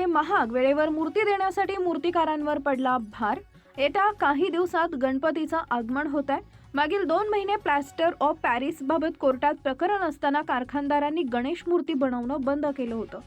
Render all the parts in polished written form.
त्यामुळे महाग वेळेवर मूर्ती देण्यासाठी मूर्तिकारांवर पडला भार। येत्या काही दिवसात गणपतीचं आगमन होत आहे। मागील 2 महिने प्लास्टर ऑफ पॅरिस बाबत कोर्टात प्रकरण असताना कारखानदारांनी गणेश मूर्ती बनवणं बंद केलं होतं।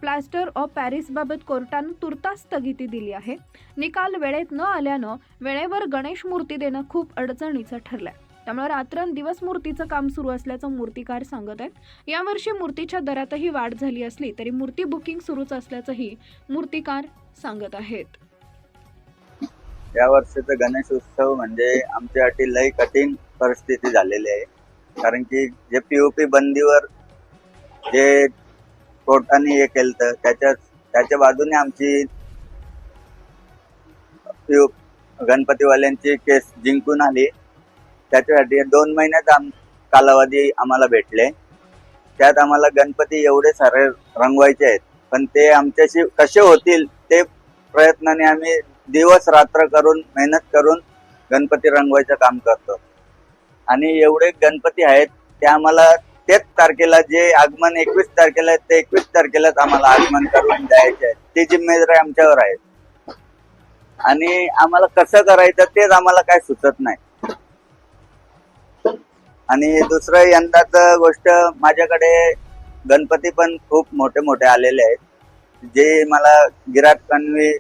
प्लास्टर ऑफ पॅरिस बाबत कोर्टानं तुर्तास स्थगिती दिली आहे। निकाल वेळेत न आल्यानं वेळेवर गणेश मूर्ती देणं खूप अडचणीचं ठरलंय। त्यामुळे रात्रंदिवस मूर्तीचं काम सुरू असल्याचं मूर्तिकार सांगत आहेत। यावर्षी मूर्तीच्या दरातही वाढ झाली असली तरी मूर्ती बुकिंग सुरूच असल्याचंही मूर्तिकार सांगत आहेत। या वर्षीचा गणेश उत्सव म्हणजे आमच्यासाठी लई कठीण परिस्थिती झालेली आहे। कारण की जे पीओपी बंदीवर जे कोर्टाने हे केलं त्याच्या बाजूने आमची गणपतीवाल्यांची केस जिंकून आली। त्याच्यासाठी 2 महिन्यात कालावधी आम्हाला भेटले। त्यात आम्हाला गणपती एवढे सारे रंगवायचे आहेत, पण ते आमच्याशी कसे होतील ते प्रयत्नाने आम्ही दिवस रात्र करून मेहनत करून गणपती रंगवायचं काम करतो। आणि एवढे गणपती आहेत ते आम्हाला तेच तारखेला जे आगमन 21 तारखेला ते 21 तारखेलाच आम्हाला आगमन करून द्यायचे आहे। ती जिम्मेदारी आमच्यावर आहे आणि आम्हाला कसं करायचं तेच आम्हाला काय सुचत नाही। आणि दुसरं यंदाचं गोष्ट, माझ्याकडे गणपती पण खूप मोठे मोठे आलेले आहेत, जे मला गिराकांनी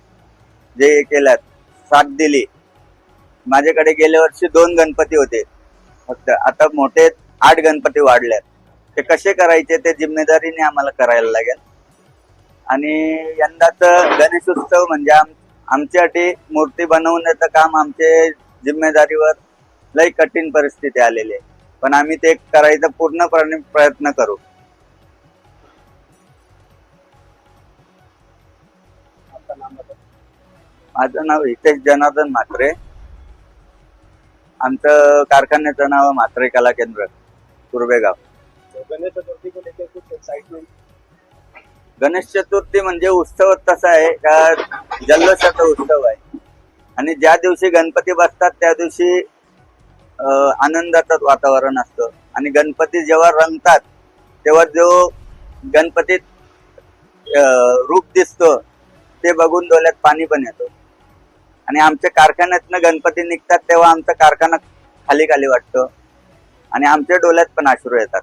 जे केल्यात साथ दिली। माझ्याकडे गेल्या वर्षी 2 गणपती होते फक्त, आता मोठे 8 गणपती वाढल्यात। ते कसे करायचे ते जिम्मेदारीने आम्हाला करायला लागेल। आणि यंदाचं गणेश उत्सव म्हणजे आमच्यासाठी मूर्ती बनवण्याचं काम आमचे जिम्मेदारीवर लई कठीण परिस्थिती आलेली आहे, पण आम्ही ते करायचा पूर्णपणे प्रयत्न करू। माझं नाव हितेश जनार्दन म्हात्रे। आमचं कारखान्याचं नाव म्हात्रे कला केंद्र, कुर्बेगाव। गणेश चतुर्थी को लेकर कुछ एक्साइटमेंट? गणेश चतुर्थी म्हणजे उत्सव तसा आहे का जल्लोषाचा उत्सव आहे। आणि ज्या दिवशी गणपती बसतात त्या दिवशी आनंदाचं वातावरण असतं। आणि गणपती जेव्हा रंगतात तेव्हा जो गणपतीत रूप दिसतो ते बघून डोळ्यात पाणी पण येतो। आणि आमच्या कारखान्यातनं गणपती निघतात तेव्हा आमचा कारखाना खाली खाली वाटतो आणि आमच्या डोळ्यात पण अश्रू येतात।